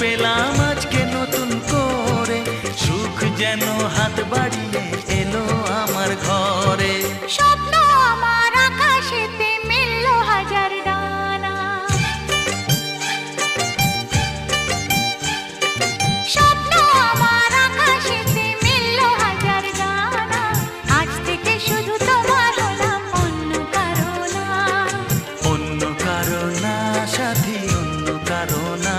পেলাম আজকে নতুন করে, সুখ যেন হাত বাড়িয়ে এলো আমার ঘরে। স্বপ্ন আমার আকাশেতে মেলল হাজার ডানা, স্বপ্ন আমার আকাশেতে মেলল হাজার ডানা। আজ থেকে শুধু তোমার হলাম, অন্য কারো না। অন্য কারো না সাথী, অন্য কারো না।